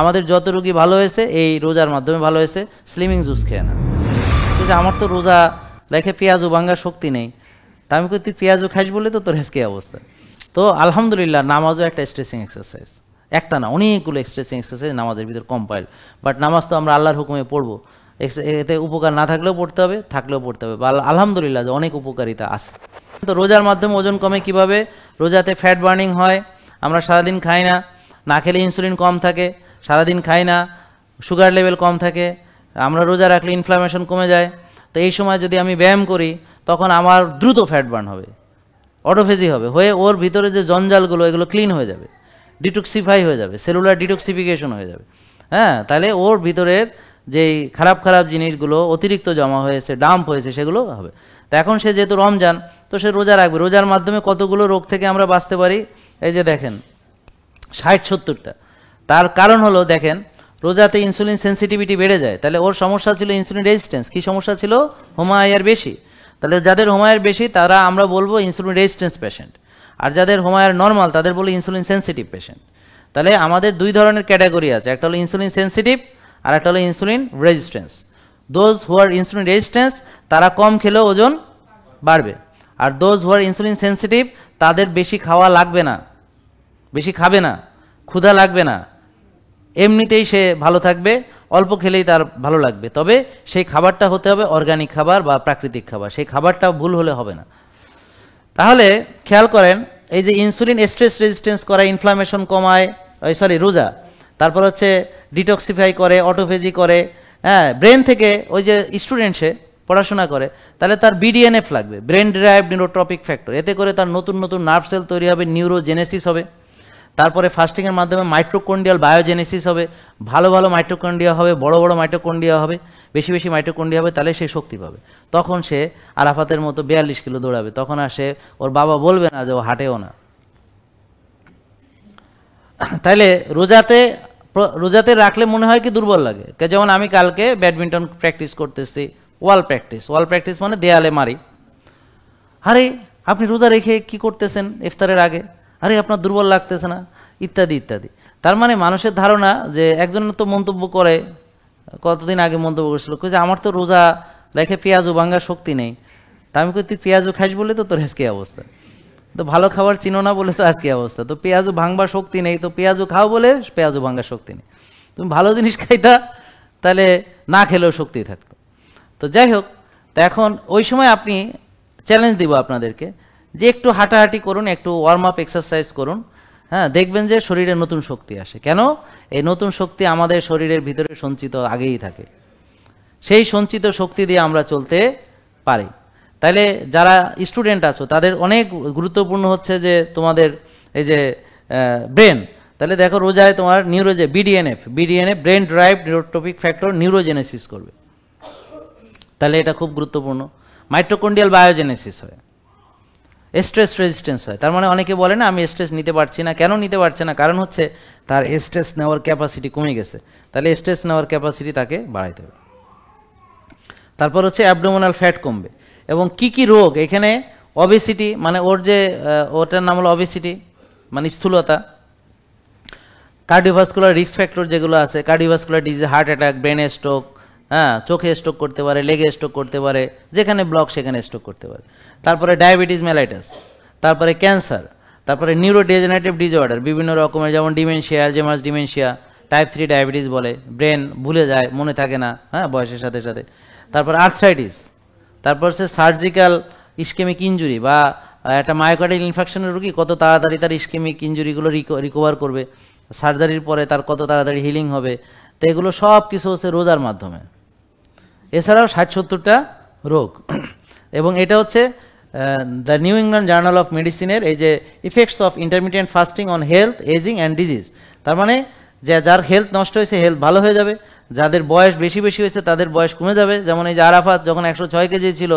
আমাদের যত রোগী ভালো হয়েছে এই রোজার মাধ্যমে ভালো হয়েছে, স্লিমিং জুস খেয়ে না। কিন্তু আমার তো রোজা রেখে পেঁয়াজও ভাঙার শক্তি নেই, তা আমি কই তুই পেঁয়াজও খাইস বলে তো তোর আজকে অবস্থা। তো আলহামদুলিল্লাহ নামাজও একটা স্ট্রেচিং এক্সারসাইজ, একটা না অনেকগুলো স্ট্রেচিং এক্সারসাইজ নামাজের ভিতর কম্পাইল। বাট নামাজ তো আমরা আল্লাহর হুকুমে পড়বো, এতে উপকার না থাকলেও পড়তে হবে, থাকলেও পড়তে হবে, বা আলহামদুলিল্লাহ যে অনেক উপকারিতা আছে। তো রোজার মাধ্যমে ওজন কমে কিভাবে? রোজাতে ফ্যাট বার্নিং হয়, আমরা সারাদিন খাই না, না খেলে ইনসুলিন কম থাকে, সারাদিন খাই না সুগার লেভেল কম থাকে, আমরা রোজা রাখলে ইনফ্লামেশন কমে যায়। তো এই সময় যদি আমি ব্যায়াম করি তখন আমার দ্রুত ফ্যাট বার্ন হবে, অটোফেজি হবে, হয়ে ওর ভিতরে যে জঞ্জালগুলো এগুলো ক্লিন হয়ে যাবে, ডিটক্সিফাই হয়ে যাবে, সেলুলার ডিটক্সিফিকেশন হয়ে যাবে। হ্যাঁ, তাহলে ওর ভিতরের যেই খারাপ খারাপ জিনিসগুলো অতিরিক্ত জমা হয়েছে, ডাম্প হয়েছে, সেগুলো হবে। তো এখন সে যেহেতু রমজান, তো সে রোজা রাখবে। রোজার মাধ্যমে কতগুলো রোগ থেকে আমরা বাঁচতে পারি, এই যে দেখেন 60-70টা। তার কারণ হলো দেখেন, রোজাতে ইনসুলিন সেন্সিটিভিটি বেড়ে যায়, তাহলে ওর সমস্যা ছিল ইনসুলিন রেজিস্ট্যান্স। কি সমস্যা ছিল? হোমায়ার বেশি। তাহলে যাদের হোমায়ার বেশি তারা আমরা বলবো ইনসুলিন রেজিস্ট্যান্স পেশেন্ট, আর যাদের হোমায়ার নর্মাল তাদের বলি ইনসুলিন সেন্সিটিভ পেশেন্ট। তাহলে আমাদের দুই ধরনের ক্যাটাগরি আছে, একটা হলো ইনসুলিন সেন্সিটিভ আর একটা হলো insulin resistance. Those who are insulin resistance তারা কম খেলেও ওজন বাড়বে, আর those who are insulin sensitive তাদের বেশি খাওয়া লাগবে না, বেশি খাবে না, ক্ষুধা লাগবে না, এমনিতেই সে ভালো থাকবে, অল্প খেলেই তার ভালো লাগবে। তবে সেই খাবারটা হতে হবে অর্গানিক খাবার বা প্রাকৃতিক খাবার, সেই খাবারটা ভুল হলে হবে না। তাহলে খেয়াল করেন, এই যে ইনসুলিন স্ট্রেস রেজিস্ট্যান্স করা, ইনফ্লামেশন কমায়, রোজা, তারপর হচ্ছে ডিটক্সিফাই করে, অটোফেজি করে। হ্যাঁ, ব্রেন থেকে ওই যে স্টুডেন্ট সে পড়াশোনা করে, তাহলে তার বিডিএনএফ লাগবে, ব্রেন ডিরাইভড নিউরোট্রপিক ফ্যাক্টর। এতে করে তার নতুন নতুন নার্ভ সেল তৈরি হবে, নিউরোজেনেসিস হবে। তারপরে ফাস্টিংয়ের মাধ্যমে মাইটোকন্ড্রিয়াল বায়োজেনেসিস হবে, ভালো ভালো মাইটোকন্ড্রিয়া হবে, বড় বড় মাইটোকন্ড্রিয়া হবে, বেশি বেশি মাইটোকন্ড্রিয়া হবে, তাহলে সে শক্তি পাবে। তখন সে আরাফাতের মতো 42 কিলো দৌড়াবে, তখন আর সে ওর বাবা বলবে না যে ও হাঁটেও না। তাইলে রোজাতে রাখলে মনে হয় কি দুর্বল লাগে। যেমন আমি কালকে ব্যাডমিন্টন প্র্যাকটিস করতেছি, ওয়াল প্র্যাকটিস মানে দেয়ালে মারি। আরে আপনি রোজা রেখে কি করতেছেন ইফতারের আগে? আরে আপনার দুর্বল লাগতেছে না? ইত্যাদি ইত্যাদি। তার মানে মানুষের ধারণা যে, একজন তো মন্তব্য করে, কতদিন আগে মন্তব্য করছিল যে আমার তো রোজা রেখে পেঁয়াজও ভাঙার শক্তি নেই। তা আমি কই তুই পেঁয়াজও খাইস বলে তো তোর আজকে অবস্থা, তো ভালো খাবার চিনো না বলে তো আজকে অবস্থা। তো পেঁয়াজও ভাঙবার শক্তি নেই, তো পেঁয়াজও খাও বলে পেঁয়াজও ভাঙার শক্তি নেই। তুমি ভালো জিনিস খাইতা, তাহলে না খেলেও শক্তি থাকতো। তো যাই হোক, তা এখন ওই সময় আপনি চ্যালেঞ্জ দিব আপনাদেরকে যে একটু হাঁটাহাঁটি করুন, একটু ওয়ার্ম আপ এক্সারসাইজ করুন। হ্যাঁ, দেখবেন যে শরীরে নতুন শক্তি আসে। কেন? এই নতুন শক্তি আমাদের শরীরের ভিতরে সঞ্চিত আগেই থাকে, সেই সঞ্চিত শক্তি দিয়ে আমরা চলতে পারি। তাইলে যারা স্টুডেন্ট আছো তাদের অনেক গুরুত্বপূর্ণ হচ্ছে যে তোমাদের এই যে ব্রেন। তাহলে দেখো রোজায় তোমার BDNF brain ড্রাইভড neurotrophic factor neurogenesis করবে, তাহলে এটা খুব গুরুত্বপূর্ণ। মাইটোকন্ড্রিয়াল বায়োজেনেসিস হয়, স্ট্রেস রেজিস্ট্যান্স হয়। তার মানে অনেকে বলে না আমি স্ট্রেস নিতে পারছি না। কেন নিতে পারছে না? কারণ হচ্ছে তার স্ট্রেস নেওয়ার ক্যাপাসিটি কমে গেছে, তাহলে স্ট্রেস নেওয়ার ক্যাপাসিটি তাকে বাড়াইতে হবে। তারপর হচ্ছে অ্যাবডোমিনাল ফ্যাট কমবে। এবং কি কি রোগ এখানে, অবেসিটি মানে ওটার নাম হলো অবেসিটি মানে স্থূলতা, কার্ডিওভাস্কুলার রিস্ক ফ্যাক্টর যেগুলো আছে, কার্ডিওভাস্কুলার ডিজিজ, হার্ট অ্যাটাক, ব্রেনে স্ট্রোক, হ্যাঁ, চোখে স্ট্রোক করতে পারে, লেগে স্ট্রোক করতে পারে, যেখানে ব্লক সেখানে স্ট্রোক করতে পারে। তারপরে ডায়াবেটিস মেলাইটাস, তারপরে ক্যান্সার, তারপরে নিউরোডিজেনারেটিভ ডিসঅর্ডার বিভিন্ন রকমের, যেমন dementia, Alzheimer's dementia, type 3 diabetes বলে, ব্রেন ভুলে যায়, মনে থাকে না, হ্যাঁ, বয়সের সাথে সাথে। তারপর আর্থ্রাইটিস, তারপর হচ্ছে সার্জিক্যাল ইসকেমিক ইঞ্জুরি বা একটা মায়োকার্ডিয়াল ইনফেকশনের রোগী কত তাড়াতাড়ি তার ইসকেমিক ইঞ্জুরিগুলো রিকভার করবে, সার্জারির পরে তার কত তাড়াতাড়ি হিলিং হবে। তো এগুলো সব কিছু হচ্ছে রোজার মাধ্যমে। এছাড়াও 60-70টা রোগ। এবং এটা হচ্ছে দ্য নিউ ইংল্যান্ড জার্নাল অফ মেডিসিনের এই যে effects of intermediate fasting on health, aging and disease. তার মানে যে যার হেলথ নষ্ট হয়েছে হেলথ ভালো হয়ে যাবে, যাদের বয়স বেশি বেশি হয়েছে তাদের বয়স কমে যাবে। যেমন এই যে আরাফাত যখন 106 কেজি ছিল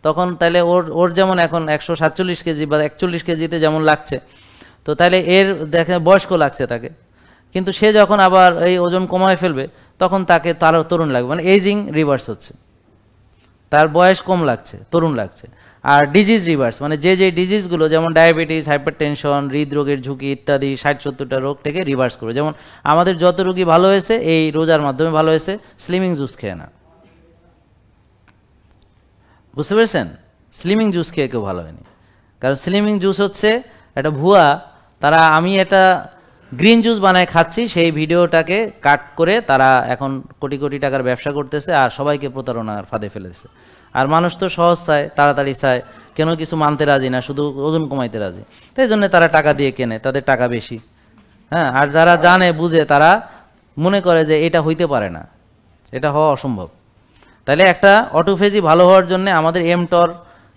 তখন, তাহলে ওর যেমন এখন 147 কেজি বা 41 কেজিতে যেমন লাগছে, তো তাহলে এর দেখে বয়স্ক লাগছে তাকে, কিন্তু সে যখন আবার এই ওজন কমায় ফেলবে তখন তাকে তারও তরুণ লাগবে, মানে এজিং রিভার্স হচ্ছে, তার বয়স কম লাগছে, তরুণ লাগছে। আর ডিজিজ রিভার্স মানে যে ডিজিজগুলো যেমন ডায়াবেটিস, হাইপারটেনশন, হৃদরোগের ঝুঁকি ইত্যাদি 60-70টা রোগ থেকে রিভার্স করবে। যেমন আমাদের যত রোগী ভালো হয়েছে এই রোজার মাধ্যমে ভালো হয়েছে, স্লিমিং জুস খেয়ে না। বুঝতে পেরেছেন? স্লিমিং জুস খেয়ে কেউ ভালো হয়নি, কারণ স্লিমিং জুস হচ্ছে একটা ভুয়া। আমি এটা গ্রিন জুস বানায় খাচ্ছি, সেই ভিডিওটাকে কাট করে তারা এখন কোটি কোটি টাকার ব্যবসা করতেছে আর সবাইকে প্রতারণার ফাঁদে ফেলেছে। আর মানুষ তো সহজ চায়, তাড়াতাড়ি চায়, কেন কিছু মানতে রাজি না, শুধু ওজন কমাইতে রাজি, তাই জন্য তারা টাকা দিয়ে কেনে, তাদের টাকা বেশি। হ্যাঁ, আর যারা জানে বুঝে তারা মনে করে যে এটা হইতে পারে না, এটা হওয়া অসম্ভব। তাহলে একটা অটোফেজি ভালো হওয়ার জন্য আমাদের এমটর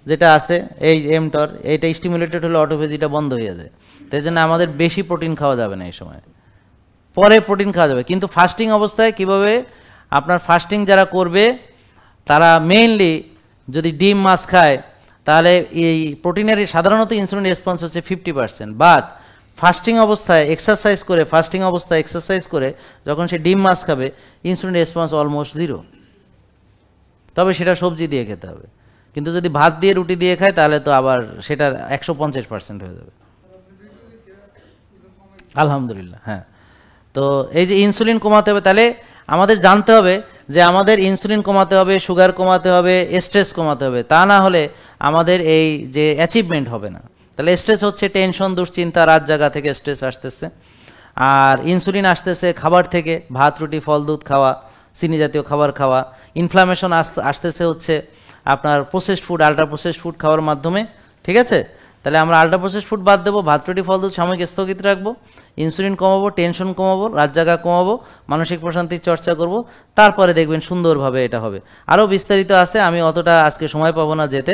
যেটা আছে, এই এমটর এইটা স্টিমুলেটেড হলে অটোফেজিটা বন্ধ হয়ে যায়। তাই জন্য আমাদের বেশি প্রোটিন খাওয়া যাবে না এই সময়, পরে প্রোটিন খাওয়া যাবে। কিন্তু ফাস্টিং অবস্থায় কিভাবে আপনার ফাস্টিং যারা করবে তারা মেইনলি যদি ডিম মাছ খায় তাহলে এই প্রোটিনের সাধারণত ইনসুলিন রেসপন্স হচ্ছে 50%, বাট ফাস্টিং অবস্থায় এক্সারসাইজ করে যখন সে ডিম মাছ খাবে ইনসুলিন রেসপন্স অলমোস্ট 0। তবে সেটা সবজি দিয়ে খেতে হবে, কিন্তু যদি ভাত দিয়ে রুটি দিয়ে খায় তাহলে তো আবার সেটার 150% হয়ে যাবে। আলহামদুলিল্লাহ। হ্যাঁ, তো এই যে ইনসুলিন কমাতে হবে, তাহলে আমাদের জানতে হবে যে আমাদের ইনসুলিন কমাতে হবে, সুগার কমাতে হবে, স্ট্রেস কমাতে হবে, তা না হলে আমাদের এই যে অ্যাচিভমেন্ট হবে না। তাহলে স্ট্রেস হচ্ছে টেনশন, দুশ্চিন্তা, রাত জাগা থেকে স্ট্রেস আসতেছে। আর ইনসুলিন আসতেছে খাবার থেকে, ভাত রুটি ফল দুধ খাওয়া, চিনি জাতীয় খাবার খাওয়া। ইনফ্লামেশন আসতেছে হচ্ছে আপনার processed food, ultra processed food খাওয়ার মাধ্যমে। ঠিক আছে, তাহলে আমরা আল্ট্রা প্রসেসড ফুড বাদ দেবো, ভাত রুটি ফল দুধ সাময়িক স্থগিত রাখবো, ইনসুলিন কমাবো, টেনশন কমাবো, রাত জাগা কমাবো, মানসিক প্রশান্তির চর্চা করব, তারপরে দেখবেন সুন্দরভাবে এটা হবে। আরও বিস্তারিত আছে, আমি অতটা আজকে সময় পাবো না যেতে।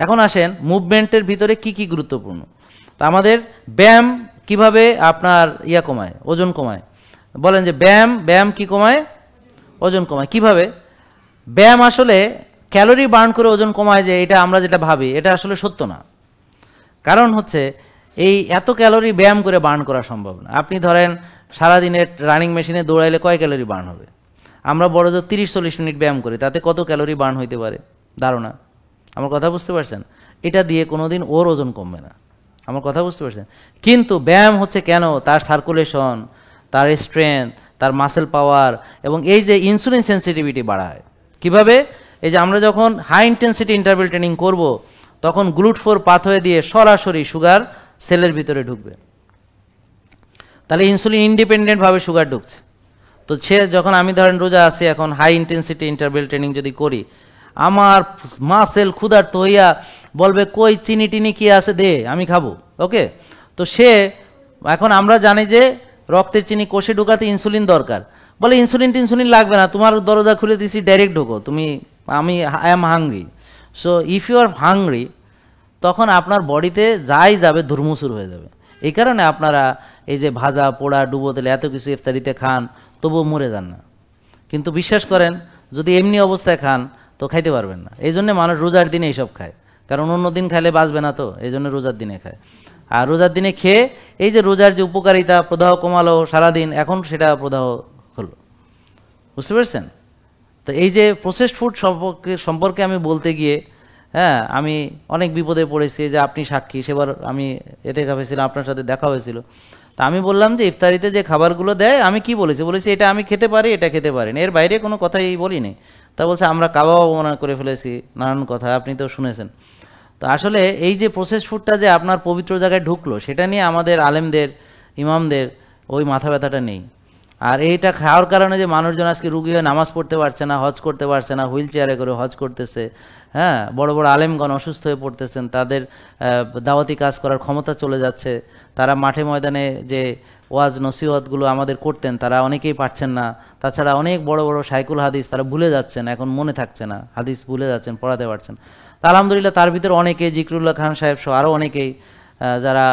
এখন আসেন মুভমেন্টের ভিতরে কি কি গুরুত্বপূর্ণ। তো আমাদের ব্যায়াম কিভাবে আপনার কমায়, ওজন কমায়। বলেন যে ব্যায়াম কি কমায়? ওজন কমায়। কিভাবে? ব্যায়াম আসলে ক্যালোরি বার্ন করে ওজন কমায়, যে এটা আমরা যেটা ভাবি এটা আসলে সত্য না। কারণ হচ্ছে এই এত ক্যালোরি ব্যায়াম করে বার্ন করা সম্ভব না। আপনি ধরেন সারাদিনের রানিং মেশিনে দৌড়াইলে কয় ক্যালোরি বার্ন হবে? আমরা বড় জোর 30-40 মিনিট ব্যায়াম করি, তাতে কত ক্যালোরি বার্ন হইতে পারে ধারণা? আমার কথা বুঝতে পারছেন? এটা দিয়ে কোনোদিন ওর ওজন কমবে না। আমার কথা বুঝতে পারছেন? কিন্তু ব্যায়াম হচ্ছে কেন, তার সার্কুলেশন, তার স্ট্রেংথ, তার মাসেল পাওয়ার এবং এই যে ইনসুলিন সেন্সিটিভিটি বাড়ায়। কিভাবে? এই যে আমরা যখন হাই ইন্টেন্সিটি ইন্টারভ্যাল ট্রেনিং করব তখন GLUT4 পাথওয়ে দিয়ে সরাসরি সুগার সেলের ভিতরে ঢুকবে, তাহলে ইনসুলিন ইন্ডিপেন্ডেন্টভাবে সুগার ঢুকছে। তো সে যখন আমি ধরেন রোজা আছি, এখন হাই ইন্টেন্সিটি ইন্টারভ্যাল ট্রেনিং যদি করি, আমার মাসেল ক্ষুধার্ত হইয়া বলবে কই চিনি টিনি কি আছে দে, আমি খাবো। ওকে, তো সে এখন আমরা জানি যে রক্তের চিনি কোষে ঢুকাতে ইনসুলিন দরকার, বলে ইনসুলিন লাগবে না, তোমার দরজা খুলে দিছি, ডাইরেক্ট ঢোকো তুমি, I am hungry. So if you are hungry, তখন আপনার বডিতে যাই যাবে ধুরমুসুর হয়ে যাবে। এই কারণে আপনারা এই যে ভাজা পোড়া ডুবো তেলে এত কিছু ইফতারিতে খান, তবুও মরে যান না। কিন্তু বিশ্বাস করেন যদি এমনি অবস্থায় খান তো খাইতে পারবেন না। এই জন্য মানুষ রোজার দিনে এইসব খায়, কারণ অন্য দিন খাইলে বাঁচবে না, তো এই জন্য রোজার দিনে খায়। আর রোজার দিনে খেয়ে এই যে রোজার যে উপকারিতা, প্রদাহ কমালো সারাদিন, এখন সেটা প্রদাহ হলো। বুঝতে পেরেছেন? তো এই যে প্রসেসড ফুড সম্পর্কে আমি বলতে গিয়ে আমি অনেক বিপদে পড়েছি, যে আপনি সাক্ষী। সেবার আমি এতে খাবেছিলাম, আপনার সাথে দেখা হয়েছিল। তা আমি বললাম যে ইফতারিতে যে খাবারগুলো দেয়, আমি কি বলেছি এটা আমি খেতে পারি, এটা খেতে পারি না, এর বাইরে কোনো কথাই বলিনি। তা বলছে আমরা কাবা অবমাননা করে ফেলেছি, নানান কথা আপনি তো শুনেছেন। তো আসলে এই যে প্রসেসড ফুডটা যে আপনার পবিত্র জায়গায় ঢুকলো, সেটা নিয়ে আমাদের আলেমদের, ইমামদের ওই মাথা ব্যথাটা নেই। আর এইটা খাওয়ার কারণে যে মানুষজন আজকে রুগী হয়ে নামাজ পড়তে পারছে না, হজ করতে পারছে না, হুইল চেয়ারে করে হজ করতেছে, বড় বড় আলেমগণ অসুস্থ হয়ে পড়তেছেন, তাদের দাওয়াতি কাজ করার ক্ষমতা চলে যাচ্ছে, তারা মাঠে ময়দানে যে ওয়াজ নসিহতগুলো আমাদের করতেন তারা অনেকেই পারছেন না। তাছাড়া অনেক বড় বড় শাইকুল হাদিস তারা ভুলে যাচ্ছেন, এখন মনে থাকছে না, হাদিস ভুলে যাচ্ছেন, পড়াতে পারছেন। তা আলহামদুলিল্লাহ তার ভিতরে অনেকেই, জিকরুল্লাহ খান সাহেব সহ আরও অনেকেই, যারা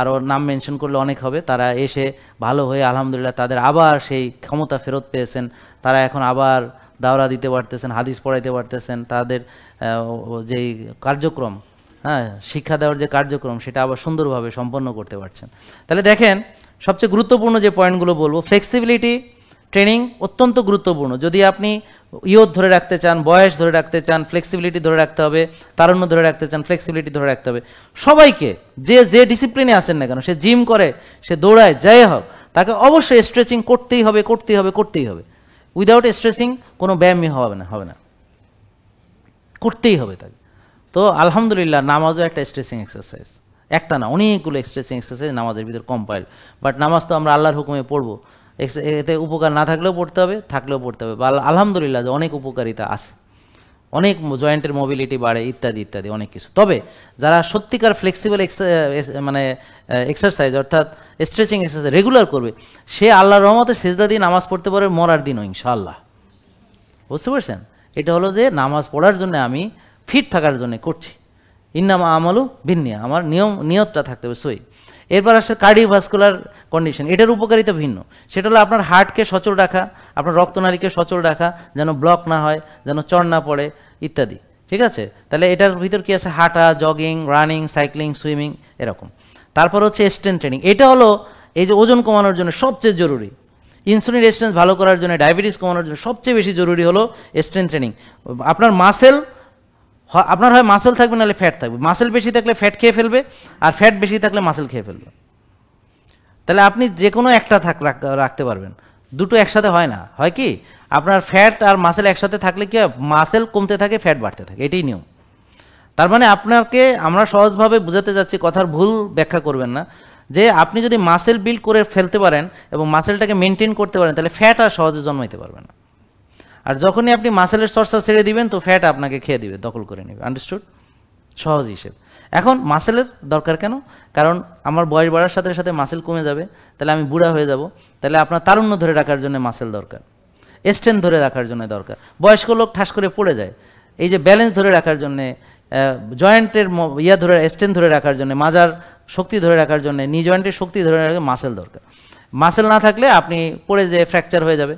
আরও নাম মেনশন করলে অনেক হবে, তারা এসে ভালো হয়ে আলহামদুলিল্লাহ তাদের আবার সেই ক্ষমতা ফেরত পেয়েছেন। তারা এখন আবার দাওরা দিতে পারতেছেন, হাদিস পড়াইতে পারতেছেন, তাদের যেই কার্যক্রম, শিক্ষা দেওয়ার যে কার্যক্রম, সেটা আবার সুন্দরভাবে সম্পন্ন করতে পারছেন। তাহলে দেখেন সবচেয়ে গুরুত্বপূর্ণ যে পয়েন্টগুলো বলবো, ফ্লেক্সিবিলিটি ট্রেনিং অত্যন্ত গুরুত্বপূর্ণ। যদি আপনি ইয়ত ধরে রাখতে চান, বয়স ধরে রাখতে চান, ফ্লেক্সিবিলিটি ধরে রাখতে হবে, তারুণ্য ধরে রাখতে চান, ফ্লেক্সিবিলিটি ধরে রাখতে হবে। সবাইকে যে ডিসিপ্লিনে আসেন না কেন, সে জিম করে, সে দৌড়ায়, যাই হোক, তাকে অবশ্যই স্ট্রেচিং করতেই হবে, করতেই হবে, করতেই হবে। উইদাউট স্ট্রেচিং কোনো ব্যায়ামই হবে না, করতেই হবে তাকে। তো আলহামদুলিল্লাহ নামাজও একটা স্ট্রেচিং এক্সারসাইজ, একটা না, অনেকগুলো স্ট্রেচিং এক্সারসাইজ নামাজের ভিতর কম্পাইল। বাট নামাজ তো আমরা আল্লাহর হুকুমে পড়বো, এতে উপকার না থাকলেও পড়তে হবে, থাকলেও পড়তে হবে। বা আলহামদুলিল্লাহ যে অনেক উপকারিতা আছে, অনেক জয়েন্টের মোবিলিটি বাড়ে, ইত্যাদি ইত্যাদি অনেক কিছু। তবে যারা সত্যিকার ফ্লেক্সিবল মানে এক্সারসাইজ অর্থাৎ স্ট্রেচিং এক্সারসাইজ রেগুলার করবে, সে আল্লাহর রহমতে সেজদা দিয়ে নামাজ পড়তে পারবে মরার দিনও ইনশাআল্লাহ। বুঝতে পারছেন? এটা হলো যে নামাজ পড়ার জন্য আমি ফিট থাকার জন্য করছি। ইন্নামা আমালু বিন্নিয়া, আমার নিয়তটা থাকতে হবে সই। এরপর আসছে কার্ডিওভাস্কুলার কন্ডিশন, এটার উপকারিতা ভিন্ন। সেটা হলো আপনার হার্টকে সচল রাখা, আপনার রক্তনালীকে সচল রাখা, যেন ব্লক না হয়, যেন চড় না পড়ে, ইত্যাদি। ঠিক আছে? তাহলে এটার ভিতর কি আছে? হাঁটা, জগিং, রানিং, সাইক্লিং, সুইমিং, এরকম। তারপর হচ্ছে স্ট্রেংথ ট্রেনিং, এটা হলো এই যে ওজন কমানোর জন্য সবচেয়ে জরুরি। ইনসুলিন রেজিস্ট্যান্স ভালো করার জন্য, ডায়াবেটিস কমানোর জন্য সবচেয়ে বেশি জরুরি হলো স্ট্রেংথ ট্রেনিং। আপনার মাসেল, আপনার হয় মাসেল থাকবে নাহলে ফ্যাট থাকবে। মাসেল বেশি থাকলে ফ্যাট খেয়ে ফেলবে, আর ফ্যাট বেশি থাকলে মাসেল খেয়ে ফেলবে। তাহলে আপনি যে কোনো একটা রাখতে পারবেন, দুটো একসাথে হয় না। হয় কি, আপনার ফ্যাট আর মাসেল একসাথে থাকলে কি হয়, মাসেল কমতে থাকে, ফ্যাট বাড়তে থাকে, এটাই নিয়ম। তার মানে আপনাকে আমরা সহজভাবে বোঝাতে যাচ্ছি, কথার ভুল ব্যাখ্যা করবেন না, যে আপনি যদি মাসেল বিল্ড করে ফেলতে পারেন এবং মাসেলটাকে মেনটেন করতে পারেন, তাহলে ফ্যাট আর সহজে জন্মাইতে পারবে না। আর যখনই আপনি মাসেলের চর্চা ছেড়ে দিবেন, তো ফ্যাট আপনাকে খেয়ে দিবে, দখল করে নেবে। আন্ডারস্টুড? সহজ হিসেব। এখন মাসেলের দরকার কেন? কারণ আমার বয়স বাড়ার সাথে সাথে মাসেল কমে যাবে, তাহলে আমি বুড়া হয়ে যাব। তাহলে আপনার তারুণ্য ধরে রাখার জন্য মাসেল দরকার, স্ট্রেংথ ধরে রাখার জন্য দরকার। বয়স্ক লোক ঠাস করে পড়ে যায়, এই যে ব্যালেন্স ধরে রাখার জন্যে, জয়েন্টের ধরে স্ট্রেংথ ধরে রাখার জন্য, মাজার শক্তি ধরে রাখার জন্য, নি জয়েন্টের শক্তি ধরে রাখার মাসেল দরকার। মাসেল না থাকলে আপনি পড়ে যেয়ে ফ্র্যাকচার হয়ে যাবে।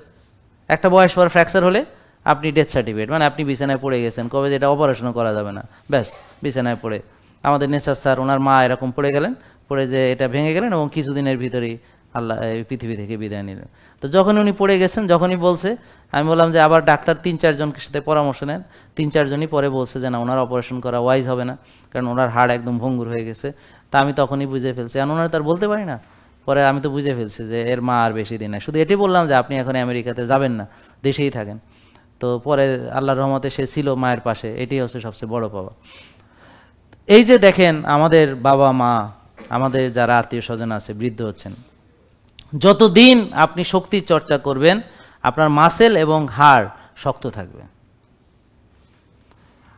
একটা বয়স পর ফ্র্যাকচার হলে আপনি ডেথ সার্টিফিকেট, মানে আপনি বিছানায় পড়ে গেছেন, কবে যে এটা অপারেশনও করা যাবে না, ব্যাস বিছানায় পড়ে। আমাদের নেসার স্যার, ওনার মা এরকম পড়ে গেলেন, পড়ে যে এটা ভেঙে গেলেন এবং কিছুদিনের ভিতরেই আল্লাহ এই পৃথিবী থেকে বিদায় নিলেন। তো যখন উনি পড়ে গেছেন, যখনই বলছে, আমি বললাম যে আবার ডাক্তার 3-4জনকে সাথে পরামর্শ নেন। 3-4জনই পরে বলছে যে না, ওনার অপারেশন করা ওয়াইজ হবে না, কারণ ওনার হাড় একদম ভঙ্গুর হয়ে গেছে। তা আমি তখনই বুঝে ফেলছি, আর ওনারা তার বলতে পারি না। পরে আমি তো বুঝে ফেলছি যে এর মা আর বেশি দিন নাই। শুধু এটি বললাম যে আপনি এখন আমেরিকাতে যাবেন না, দেশেই থাকেন। তো পরে আল্লাহর রহমতে সে ছিল মায়ের পাশে, এটি হচ্ছে সবচেয়ে বড় পাওয়া। এই যে দেখেন, আমাদের বাবা মা, আমাদের যারা আত্মীয় স্বজন আছে, বৃদ্ধ হচ্ছেন, যতদিন আপনি শক্তির চর্চা করবেন, আপনার মাসেল এবং হাড় শক্ত থাকবে।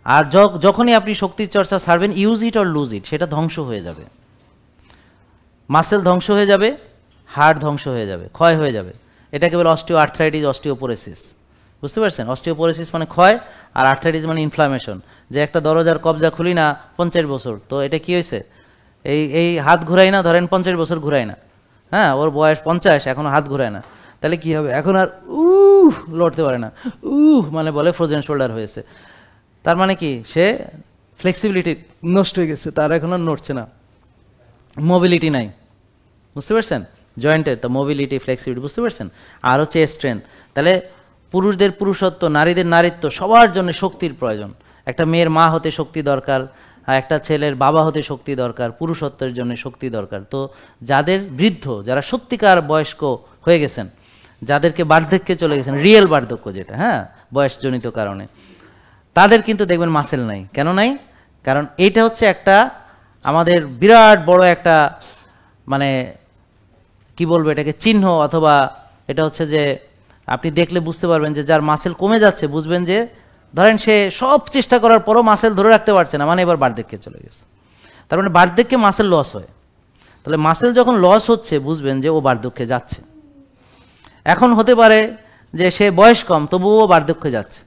আর যখনই আপনি শক্তির চর্চা ছাড়বেন, use it or lose it, সেটা ধ্বংস হয়ে যাবে। মাসেল ধ্বংস হয়ে যাবে, হাড় ধ্বংস হয়ে যাবে, ক্ষয় হয়ে যাবে। এটাকে বলে অস্টিও আর্থ্রাইটিস, অস্টিওপোরোসিস। বুঝতে পারছেন? অস্টিওপোরোসিস মানে ক্ষয়, আর আর্থ্রাইটিস মানে ইনফ্লামেশন। যে একটা দরজার কবজা খুলি না 50 বছর, তো এটা কি হয়েছে, এই হাত ঘুরাই না, ধরেন 50 বছর ঘুরাই না, হ্যাঁ, ওর বয়স 50, এখনো হাত ঘুরায় না, তাহলে কি হবে, এখন আর লড়তে পারে না, মানে বলে ফ্রোজেন শোল্ডার হয়েছে। তার মানে কি, সে ফ্লেক্সিবিলিটি নষ্ট হয়ে গেছে, তার এখন আর নড়ছে না, মোবিলিটি নাই। বুঝতে পারছেন? জয়েন্টের তো মোবিলিটি, ফ্লেক্সিবিলিটি, বুঝতে পারছেন? আর হচ্ছে স্ট্রেংথ। তাহলে পুরুষদের পুরুষত্ব, নারীদের নারীত্ব, সবার জন্য শক্তির প্রয়োজন। একটা মেয়ের মা হতে শক্তি দরকার, আর একটা ছেলের বাবা হতে শক্তি দরকার, পুরুষত্বের জন্য শক্তি দরকার। তো যাদের বৃদ্ধ, যারা সত্যিকার বয়স্ক হয়ে গেছেন, যাদেরকে বার্ধক্যে চলে গেছেন, রিয়েল বার্ধক্য যেটা, হ্যাঁ, বয়সজনিত কারণে, তাদের কিন্তু দেখবেন মাসেল নাই। কেন নাই? কারণ এইটা হচ্ছে একটা আমাদের বিরাট বড় একটা, মানে কি বলবো এটাকে, চিহ্ন, অথবা এটা হচ্ছে যে আপনি দেখলে বুঝতে পারবেন যে যার মাসেল কমে যাচ্ছে, বুঝবেন যে ধরেন সে সব চেষ্টা করার পরও মাসেল ধরে রাখতে পারছে না, মানে এবার বার্ধক্যে চলে গেছে। তার মানে বার্ধক্যে মাসেল লস হয়। তাহলে মাসেল যখন লস হচ্ছে, বুঝবেন যে ও বার্ধক্যে যাচ্ছে। এখন হতে পারে যে সে বয়স কম, তবুও বার্ধক্যে যাচ্ছে।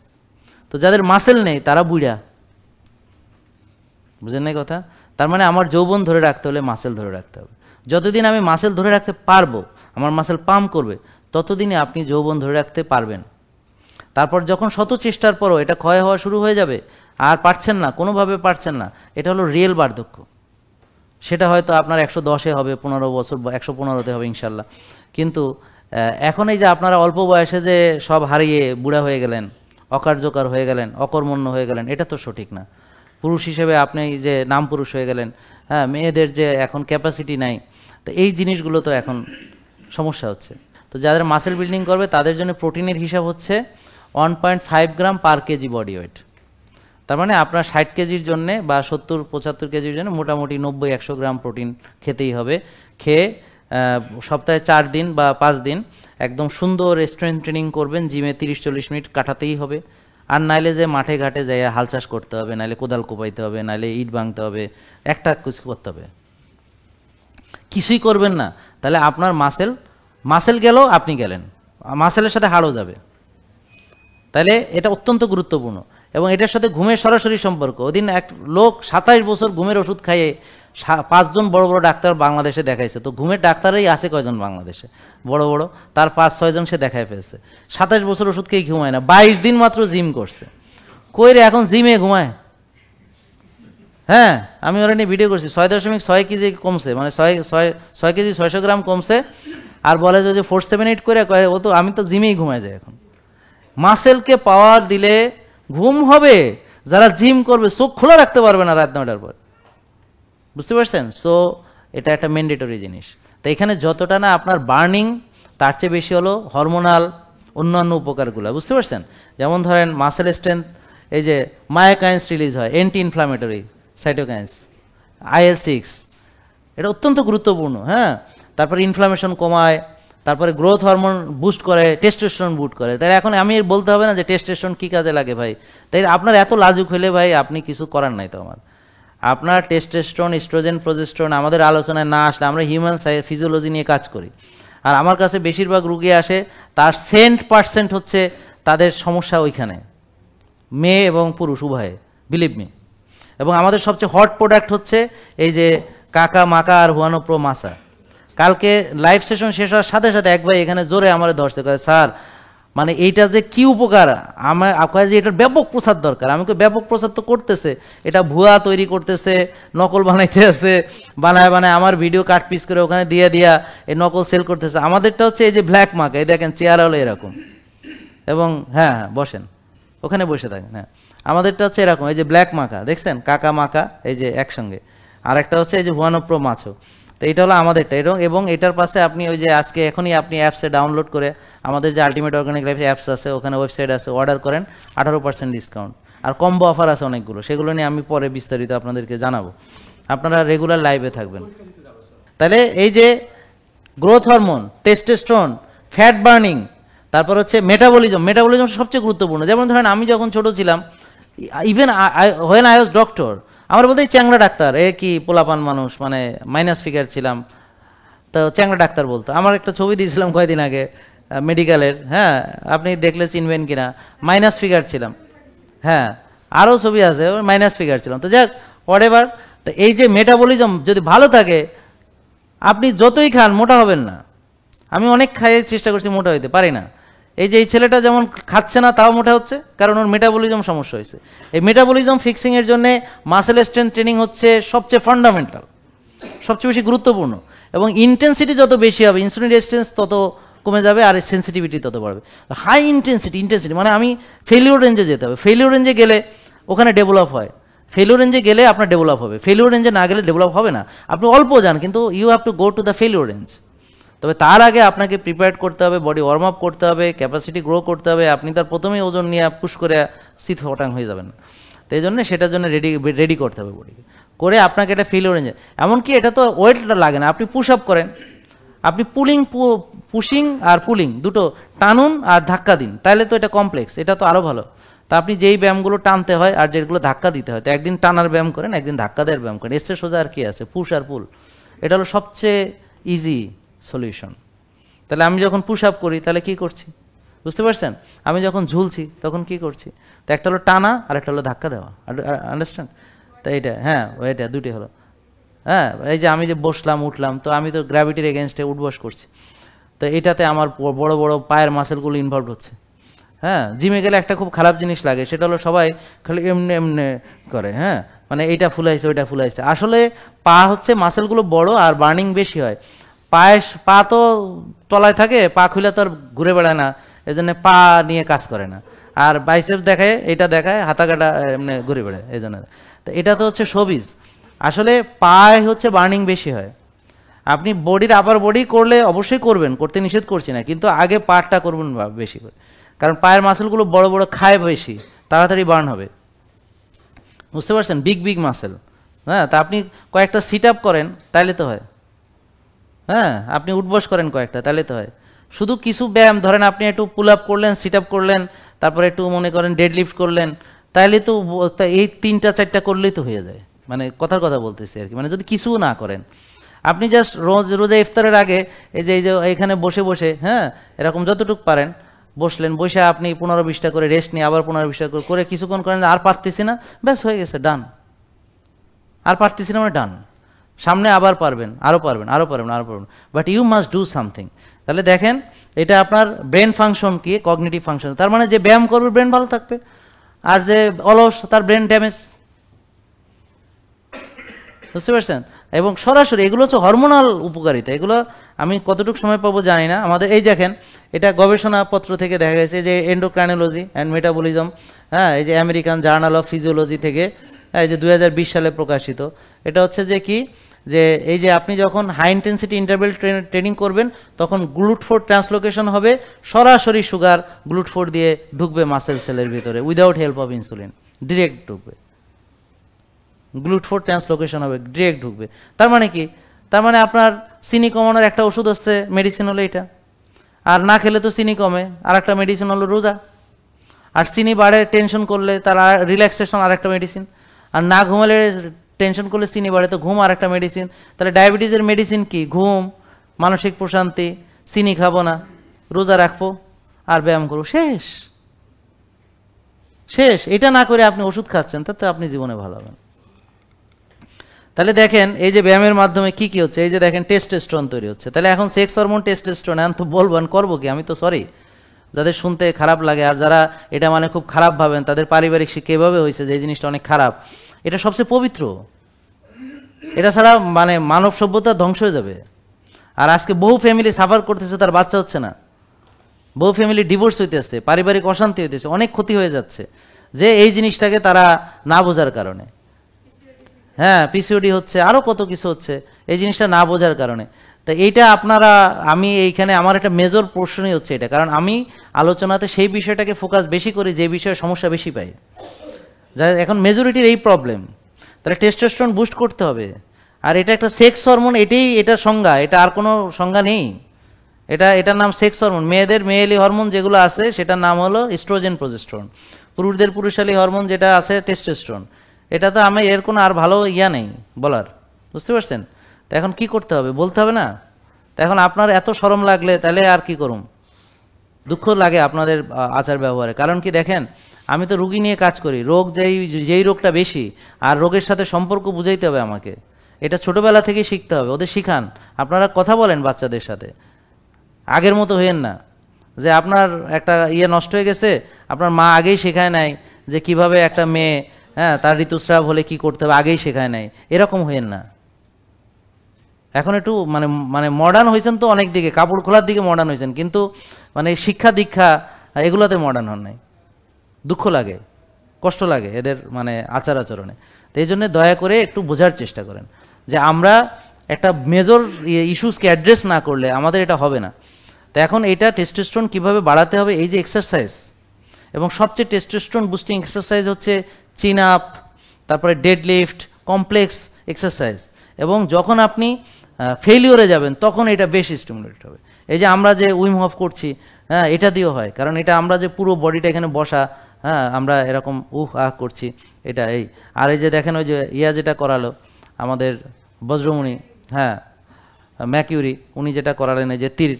তো যাদের মাসেল নেই তারা বুড়া। বুঝেন নাই কথা? তার মানে আমার যৌবন ধরে রাখতে হলে মাসেল ধরে রাখতে হবে। যতদিন আমি মাসেল ধরে রাখতে পারবো, আমার মাসেল পাম্প করবে, ততদিনে আপনি যৌবন ধরে রাখতে পারবেন। তারপর যখন শত চেষ্টার পরও এটা ক্ষয় হওয়া শুরু হয়ে যাবে, আর পারছেন না, কোনোভাবে পারছেন না, এটা হলো রিয়েল বার্ধক্য। সেটা হয়তো আপনার 110-এ হবে, 15 বছর, 115-তে হবে ইনশাল্লাহ। কিন্তু এখন এই যে আপনারা অল্প বয়সে যে সব হারিয়ে বুড়া হয়ে গেলেন, অকার্যকর হয়ে গেলেন, অকর্মণ্য হয়ে গেলেন, এটা তো সঠিক না। পুরুষ হিসেবে আপনি যে নাম পুরুষ হয়ে গেলেন, হ্যাঁ, মেয়েদের যে এখন ক্যাপাসিটি নাই, তো এই জিনিসগুলো তো এখন সমস্যা হচ্ছে। তো যাদের মাসেল বিল্ডিং করবে তাদের জন্য প্রোটিনের হিসাব হচ্ছে 1.5 গ্রাম পার কেজি বডি ওয়েট। তার মানে আপনার 60 কেজির জন্য বা 70-75 কেজির জন্য মোটামুটি 90-100 গ্রাম প্রোটিন খেতেই হবে। খেয়ে সপ্তাহে 4 দিন বা 5 দিন একদম সুন্দর স্ট্রেংথ ট্রেনিং করবেন, জিমে 30-40 মিনিট কাটাতেই হবে। আর নাইলে যে মাঠে ঘাটে যাই হাল চাষ করতে হবে, নাইলে কোদাল কোপাইতে হবে, নাইলে ইট ভাঙতে হবে, একটা কিছু করতে হবে। কিছুই করবেন না, তাহলে আপনার মাসেল গেল, আপনি গেলেন, মাসেলের সাথে হাড়ও যাবে। তাহলে এটা অত্যন্ত গুরুত্বপূর্ণ। এবং এটার সাথে ঘুমের সরাসরি সম্পর্ক। ওদিন এক লোক 27 বছর ঘুমের ওষুধ খাইয়ে 5 জন বড় বড় ডাক্তার বাংলাদেশে দেখাইছে। তো ঘুমের ডাক্তারই আছে কয়জন বাংলাদেশে বড় বড়, তার 5-6 জন সে দেখায় ফেলছে। 27 বছর ওষুধ খেয়ে ঘুমায় না, 22 দিন মাত্র জিম করছে। কই রে এখন জিমে ঘুমায়? হ্যাঁ, আমি ওরা নিয়ে ভিডিও করছি, 6.6 কেজি কমছে, মানে 6 কেজি 600 গ্রাম কমছে। আর বলে যে 478 করে কয়, ও তো আমি তো জিমেই ঘুমায় যাই এখন। মাসেলকে পাওয়ার দিলে ঘুম হবে, যারা জিম করবে চোখ খোলা রাখতে পারবে না রাত 9টার পর। বুঝতে পারছেন? সো এটা একটা ম্যান্ডেটরি জিনিস। তো এখানে যতটা না আপনার বার্নিং, তার চেয়ে বেশি হলো হরমোনাল অন্যান্য উপকারগুলো। বুঝতে পারছেন? যেমন ধরেন মাসেল স্ট্রেংথ, এই যে মায়োকাইন্স রিলিজ হয়, অ্যান্টি ইনফ্লামেটরি সাইটোকাইন্স, IL-6, এটা অত্যন্ত গুরুত্বপূর্ণ। হ্যাঁ, তারপরে ইনফ্লামেশন কমায়, তারপরে গ্রোথ হরমোন বুস্ট করে, টেস্টোস্টেরন বুস্ট করে। তাই এখন আমি বলতে হবে না যে টেস্টোস্টেরন কী কাজে লাগে ভাই। তাই আপনার এত লাজুক হলে ভাই আপনি কিছু করার নাই। তো আপনার টেস্টোস্টেরন, ইস্ট্রোজেন, প্রোজেস্টেরন আমাদের আলোচনায় না আসলে, আমরা হিউম্যান ফিজিওলজি নিয়ে কাজ করি, আর আমার কাছে বেশিরভাগ রুগী আসে, তার 100% হচ্ছে তাদের সমস্যা ওইখানে, মেয়ে এবং পুরুষ উভয়ে, বিলিভ মি। এবং আমাদের সবচেয়ে হট প্রোডাক্ট হচ্ছে এই যে কাকা মাকা আর হুয়ানো প্রো মাসা। কালকে লাইভ সেশন শেষ হওয়ার সাথে সাথে এক ভাই এখানে জোরে আমার ধরছে, করে স্যার মানে এইটা যে কি উপকার, আমার আপনার যে এটার ব্যাপক প্রচার দরকার। আমাকে ব্যাপক প্রচার তো করতেছে, এটা ভুয়া তৈরি করতেছে, নকল বানাইতে আছে, বানায় আমার ভিডিও কাট পিস করে ওখানে দিয়ে দিয়া এই নকল সেল করতেছে। আমাদেরটা হচ্ছে এই যে ব্ল্যাক মার্ক, এই দেখেন চেয়ার হলো এরকম, এবং হ্যাঁ বসেন, ওখানে বসে থাকেন। হ্যাঁ, আমাদেরটা হচ্ছে এরকম, এই যে ব্ল্যাক মাকা দেখছেন, কাকা মাকা এই যে একসঙ্গে, আর একটা হচ্ছে এই যে হুয়ানো প্রো মাছো। তো এটা হলো আমাদেরটা। এবং এটার পাশে আপনি ওই যে আজকে এখনই আপনি অ্যাপসে ডাউনলোড করে আমাদের যে আলটিমেট অর্গানিক লাইফ অ্যাপস আছে, ওখানে ওয়েবসাইট আছে, অর্ডার করেন, 18% ডিসকাউন্ট, আর কম্বো অফার আছে অনেকগুলো, সেগুলো নিয়ে আমি পরে বিস্তারিত আপনাদেরকে জানাবো। আপনারা রেগুলার লাইভে থাকবেন। তাহলে এই যে growth hormone, testosterone, fat burning, তারপর হচ্ছে মেটাবলিজম সবচেয়ে গুরুত্বপূর্ণ। যেমন ধরেন আমি যখন ছোট ছিলাম, even when I was doctor, আমার বলতে চ্যাংড়া ডাক্তার, এ কি পোলাপান মানুষ, মানে মাইনাস ফিগার ছিলাম, তো চ্যাংড়া ডাক্তার বলতো। আমার একটা ছবি দিয়েছিলাম কয়েকদিন আগে মেডিকেলের, হ্যাঁ আপনি দেখলে চিনবেন কিনা, মাইনাস ফিগার ছিলাম। হ্যাঁ, আরও ছবি আছে, মাইনাস ফিগার ছিলাম। তো যাক, হোয়াট এভার। তো এই যে মেটাবলিজম যদি ভালো থাকে, আপনি যতই খান মোটা হবেন না। আমি অনেক খাইয়ে চেষ্টা করছি, মোটা হইতে পারি না। এই যে এই ছেলেটা যেমন খাচ্ছে না তাও মোটা হচ্ছে, কারণ ওর মেটাবলিজম সমস্যা হয়েছে। এই মেটাবলিজম ফিক্সিংয়ের জন্য মাসেল স্ট্রেংথ ট্রেনিং হচ্ছে সবচেয়ে ফান্ডামেন্টাল, সবচেয়ে বেশি গুরুত্বপূর্ণ। এবং ইন্টেন্সিটি যত বেশি হবে, ইনসুলিন রেজিস্ট্যান্স তত কমে যাবে, আর সেন্সিটিভিটি তত বাড়বে। হাই ইন্টেন্সিটি মানে আমি ফেলিওর রেঞ্জে যেতে হবে। ফেলিওর রেঞ্জে গেলে ওখানে ডেভেলপ হয়, ফেলিওর রেঞ্জে গেলে আপনার ডেভেলপ হবে। ফেলিওর রেঞ্জে না গেলে ডেভেলপ হবে না। আপনি অল্প যান, কিন্তু you have to go to the failure range. তবে তার আগে আপনাকে প্রিপেয়ার করতে হবে, বডি ওয়ার্ম আপ করতে হবে, ক্যাপাসিটি গ্রো করতে হবে। আপনি তার প্রথমেই ওজন নিয়ে পুশ করে শীত ফটাং হয়ে যাবেন না। তো এই জন্য সেটার জন্য রেডি করতে হবে বডিকে, করে আপনাকে এটা ফেলিওর রেঞ্জে। এমনকি এটা তো ওয়েটটা লাগে না, আপনি পুশ আপ করেন, আপনি পুশিং আর পুলিং দুটো টানুন আর ধাক্কা দিন, তাহলে তো এটা কমপ্লেক্স, এটা তো আরও ভালো। তা আপনি যেই ব্যায়ামগুলো টানতে হয় আর যেগুলো ধাক্কা দিতে হয়, তো একদিন টানার ব্যায়াম করেন, একদিন ধাক্কা দেওয়ার ব্যায়াম করেন, এসে সোজা আর কি আছে, পুশ আর পুল। এটা হলো সবচেয়ে ইজি সলিউশন। তাহলে আমি যখন পুশ আপ করি তাহলে কি করছি বুঝতে পারছেন? আমি যখন ঝুলছি তখন কি করছি? তো একটা হলো টানা আর একটা হলো ধাক্কা দেওয়া, আন্ডারস্ট্যান্ড? তো এইটা, হ্যাঁ এটা দুটি হলো। হ্যাঁ, এই যে আমি যে বসলাম উঠলাম, তো আমি তো গ্র্যাভিটির এগেনস্টে উঠবস করছি, তো এটাতে আমার বড় বড় পায়ের মাসেলগুলো ইনভলভ হচ্ছে। হ্যাঁ, জিমে গেলে একটা খুব খারাপ জিনিস লাগে, সেটা হলো সবাই খালি এমনি এমনি করে, হ্যাঁ মানে এইটা ফুলাইছে ওইটা ফুলাইছে। আসলে পা হচ্ছে মাসেলগুলো বড় আর বার্নিং বেশি হয়। পা তো তলায় থাকে, পা খুলে তো আর ঘুরে বেড়ায় না, এই জন্য পা নিয়ে কাজ করে না। আর বাইসেপস দেখায়, এটা দেখায় হাতা কাটা এমনি ঘুরে বেড়ায়, এই জন্য। তো এটা তো হচ্ছে শোবিজ। আসলে পায়ে হচ্ছে বার্নিং বেশি হয়। আপনি বডির আপার বডি করলে অবশ্যই করবেন, করতে নিষেধ করছি না, কিন্তু আগে পাটা করবেন বেশি করে, কারণ পায়ের মাসেলগুলো বড় বড় খায় বেশি, তাড়াতাড়ি বার্ন হবে, বুঝতে পারছেন? Big big muscle. হ্যাঁ, তা আপনি কয়েকটা সিট আপ করেন তাইলে তো হয়। হ্যাঁ, আপনি উঠবস করেন কয়েকটা তাহলে তো হয়। শুধু কিছু ব্যায়াম ধরেন, আপনি একটু পুল আপ করলেন, সিট আপ করলেন, তারপরে একটু মনে করেন ডেড লিফট করলেন, তাইলে তো এই 3-4টা করলেই তো হয়ে যায়। মানে কথার কথা বলতেছি আর কি, মানে যদি কিছু না করেন আপনি, জাস্ট রোজা ইফতারের আগে এই যে এখানে বসে বসে, হ্যাঁ, এরকম যতটুকু পারেন বসলেন, বসে আপনি 15-20টা করে রেস্ট নিয়ে আবার 15-20টা করে কিছুক্ষণ করেন, আর পারতেছি না, ব্যাস হয়ে গেছে, ডান। আর পারতেছি না মানে ডান, সামনে আবার পারবেন, আরও পারবেন, আরও পারবেন, আরও পারবেন, but you must do something. তাহলে দেখেন এটা আপনার ব্রেন ফাংশন কি, কগনিটিভ ফাংশন। তার মানে যে ব্যায়াম করবে ব্রেন ভালো থাকবে, আর যে অলস তার ব্রেন ড্যামেজ, বুঝতে পারছেন? এবং সরাসরি এগুলো হচ্ছে হরমোনাল উপকারিতা। এগুলো আমি কতটুকু সময় পাবো জানি না। আমাদের এই দেখেন, এটা গবেষণাপত্র থেকে দেখা গেছে যে এন্ডোক্রাইনোলজি অ্যান্ড মেটাবলিজম, হ্যাঁ, এই যে আমেরিকান জার্নাল অফ ফিজিওলজি থেকে, এই যে 2020 সালে প্রকাশিত। এটা হচ্ছে যে কি, যে এই যে আপনি যখন হাই ইন্টেন্সিটি ইন্টারভেল ট্রেনিং করবেন, তখন গ্লুট4 ট্রান্সলোকেশন হবে, সরাসরি সুগার গ্লুট4 দিয়ে ঢুকবে মাসেল সেলের ভিতরে, without help of insulin, direct ঢুকবে। গ্লুট4 ট্রান্সলোকেশন হবে, ডিরেক্ট ঢুকবে। তার মানে কি? তার মানে আপনার চিনি কমানোর একটা ওষুধ হচ্ছে, মেডিসিন হলো এটা। আর না খেলে তো চিনি কমে, আর একটা মেডিসিন হলো রোজা। আর চিনি বাড়ে টেনশন করলে তার রিল্যাক্সেশন, আর একটা মেডিসিন। আর না ঘুমালে টেনশন করলে চিনি বাড়ে, তো ঘুম আর একটা মেডিসিন। তাহলে ডায়াবেটিসের মেডিসিন কি? ঘুম, মানসিক প্রশান্তি, চিনি খাবো না, রোজা রাখবো, আর ব্যায়াম করবো, শেষ শেষ। এটা না করে আপনি ওষুধ খাচ্ছেন, তাতে আপনি জীবনে ভালো হবেন। তাহলে দেখেন এই যে ব্যায়ামের মাধ্যমে কি কি হচ্ছে, এই যে দেখেন টেস্টোস্টেরন তৈরি হচ্ছে। তাহলে এখন সেক্স হরমোন, টেস্টোস্টেরন, এখন তো বলবেন করবো কি, আমি তো সরি যাদের শুনতে খারাপ লাগে, আর যারা এটা মানে খুব খারাপ ভাবেন, তাদের পারিবারিক শিক্ষা এভাবে হয়েছে যে এই জিনিসটা অনেক খারাপ। এটা সবচেয়ে পবিত্র, এটা ছাড়া মানে মানব সভ্যতা ধ্বংস হয়ে যাবে। আর আজকে বহু ফ্যামিলি সাফার করতেছে, তার বাচ্চা হচ্ছে না, বহু ফ্যামিলি ডিভোর্স হইতেছে, পারিবারিক অশান্তি হইতেছে, অনেক ক্ষতি হয়ে যাচ্ছে, যে এই জিনিসটাকে তারা না বোঝার কারণে। হ্যাঁ, পিসিওডি হচ্ছে, আরও কত কিছু হচ্ছে এই জিনিসটা না বোঝার কারণে। তো এইটা আপনারা, আমি এইখানে আমার একটা মেজর পোর্শনই হচ্ছে এটা, কারণ আমি আলোচনাতে সেই বিষয়টাকে ফোকাস বেশি করি যে বিষয়ে সমস্যা বেশি পাই, যা এখন মেজরিটির এই প্রবলেম। তাহলে টেস্টোস্টেরন বুস্ট করতে হবে। আর এটা একটা সেক্স হরমোন, এটাই এটার সংজ্ঞা, এটা আর কোনো সংজ্ঞা নেই। এটার নাম সেক্স হরমোন। মেয়েদের মেয়েলি হরমোন যেগুলো আছে সেটার নাম হলো ইস্ট্রোজেন, প্রজেস্টেরন। পুরুষদের পুরুষালী হরমোন যেটা আছে টেস্টোস্টেরন। এটা তো আমি এর কোনো আর ভালো ইয়া নেই বলার, বুঝতে পারছেন? তো এখন কি করতে হবে, বলতে হবে না? তো এখন আপনার এত শরম লাগলে তাহলে আর কি করুন? দুঃখ লাগে আপনাদের আচার ব্যবহারে। কারণ কি দেখেন, আমি তো রুগী নিয়ে কাজ করি, রোগ যেই রোগটা বেশি, আর রোগের সাথে সম্পর্ক বুঝাইতে হবে আমাকে। এটা ছোটবেলা থেকে শিখতে হবে, ওদের শিখান। আপনারা কথা বলেন বাচ্চাদের সাথে, আগের মতো হইেন না যে আপনার একটা ইয়ে নষ্ট হয়ে গেছে, আপনার মা আগেই শেখায় নাই যে কিভাবে একটা মেয়ে, হ্যাঁ, তার ঋতুস্রাব হলে কি করতে হবে, আগেই শেখায় নাই, এরকম হইেন না। এখন একটু মানে মানে মডার্ন হয়েছেন তো অনেক দিকে, কাপড় খোলার দিকে মডার্ন হয়েছেন, কিন্তু মানে শিক্ষা দীক্ষা এগুলোতে মডার্ন হন নাই। দুঃখ লাগে, কষ্ট লাগে এদের মানে আচার আচরণে। তো এই জন্য দয়া করে একটু বোঝার চেষ্টা করেন যে আমরা একটা মেজর ইস্যুসকে অ্যাড্রেস না করলে আমাদের এটা হবে না। তো এখন এটা টেস্টোস্টেরন কিভাবে বাড়াতে হবে, এই যে এক্সারসাইজ, এবং সবচেয়ে টেস্টোস্টেরন বুস্টিং এক্সারসাইজ হচ্ছে চিন আপ, তারপরে ডেড লিফট, কমপ্লেক্স এক্সারসাইজ। এবং যখন আপনি ফেলিওরে যাবেন তখন এটা বেশি স্টিমুলেট হবে। এই যে আমরা যে উইম হফ করছি, হ্যাঁ, এটা দিয়েও হয়, কারণ এটা আমরা যে পুরো বডিটা এখানে বসা, হ্যাঁ, আমরা এরকম করছি, এটা এই। আর এই যে দেখেন ওই যে যেটা করালো আমাদের বজ্রমণি, হ্যাঁ, ম্যাকিউরি, উনি যেটা করালেন এই যে তীর,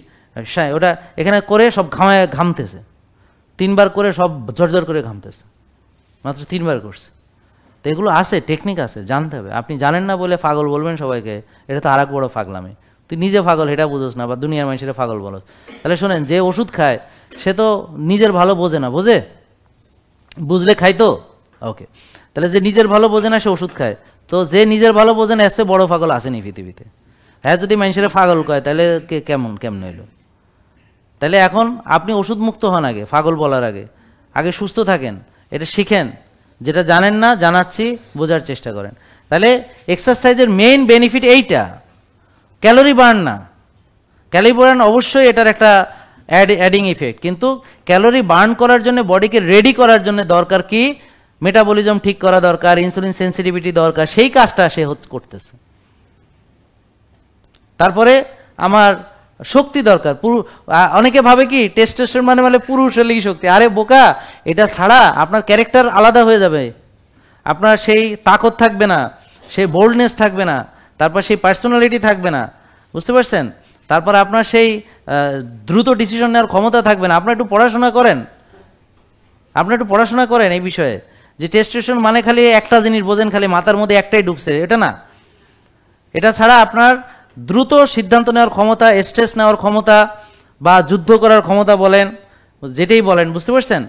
ওটা এখানে করে সব ঘামতেছে, 3বার করে সব ঝরঝর করে ঘামতেছে, মাত্র 3বার করছে। তো এগুলো আছে, টেকনিক আছে, জানতে হবে। আপনি জানেন না বলে পাগল বলবেন সবাইকে, এটা তো আর এক বড় পাগলামি। তুই নিজে পাগল এটা বুঝোস না, বা দুনিয়ার মানুষের পাগল বলো। তাহলে শোনেন, যে ওষুধ খায় সে তো নিজের ভালো বোঝে না, বোঝে? বুঝলে খাইতো? ওকে, তাহলে যে নিজের ভালো বোঝে না সে ওষুধ খায়। তো যে নিজের ভালো বোঝে না, এসে বড় পাগল আসেনি পৃথিবীতে। হ্যাঁ যদি মানুষের পাগল কয় তাহলে কেমন হইলো? তাহলে এখন আপনি ওষুধ মুক্ত হন আগে, পাগল বলার আগে আগে সুস্থ থাকেন, এটা শিখেন, যেটা জানেন না জানাচ্ছি, বোঝার চেষ্টা করেন। তাহলে এক্সারসাইজের মেইন বেনিফিট এইটা, ক্যালোরি বার্ন না। ক্যালোরি বার্ন অবশ্যই এটার একটা অ্যাডিং ইফেক্ট, কিন্তু ক্যালোরি বার্ন করার জন্য, বডিকে রেডি করার জন্য দরকার কি? মেটাবলিজম ঠিক করা দরকার, ইনসুলিন সেন্সিটিভিটি দরকার, সেই কাজটা সে করতেছে। তারপরে আমার শক্তি দরকার। অনেকে ভাবে কি টেস্টোস্টেরন মানে পুরুষালী শক্তি। আরে বোকা, এটা ছাড়া আপনার ক্যারেক্টার আলাদা হয়ে যাবে, আপনার সেই তাকত থাকবে না, সেই বোল্ডনেস থাকবে না, তারপর সেই পার্সোনালিটি থাকবে না, বুঝতে পারছেন? তারপর আপনার সেই দ্রুত ডিসিশন নেওয়ার ক্ষমতা থাকবে না। আপনার একটু পড়াশোনা করেন, এই বিষয়ে, যে টেস্টোস্টেরন মানে খালি একটা জিনিস বোঝেন, খালি মাথার মধ্যে একটাই ঢুকছে, এটা না। এটা ছাড়া আপনার দ্রুত সিদ্ধান্ত নেওয়ার ক্ষমতা, স্ট্রেস নেওয়ার ক্ষমতা, বা যুদ্ধ করার ক্ষমতা বলেন, যেটাই বলেন, বুঝতে পারছেন?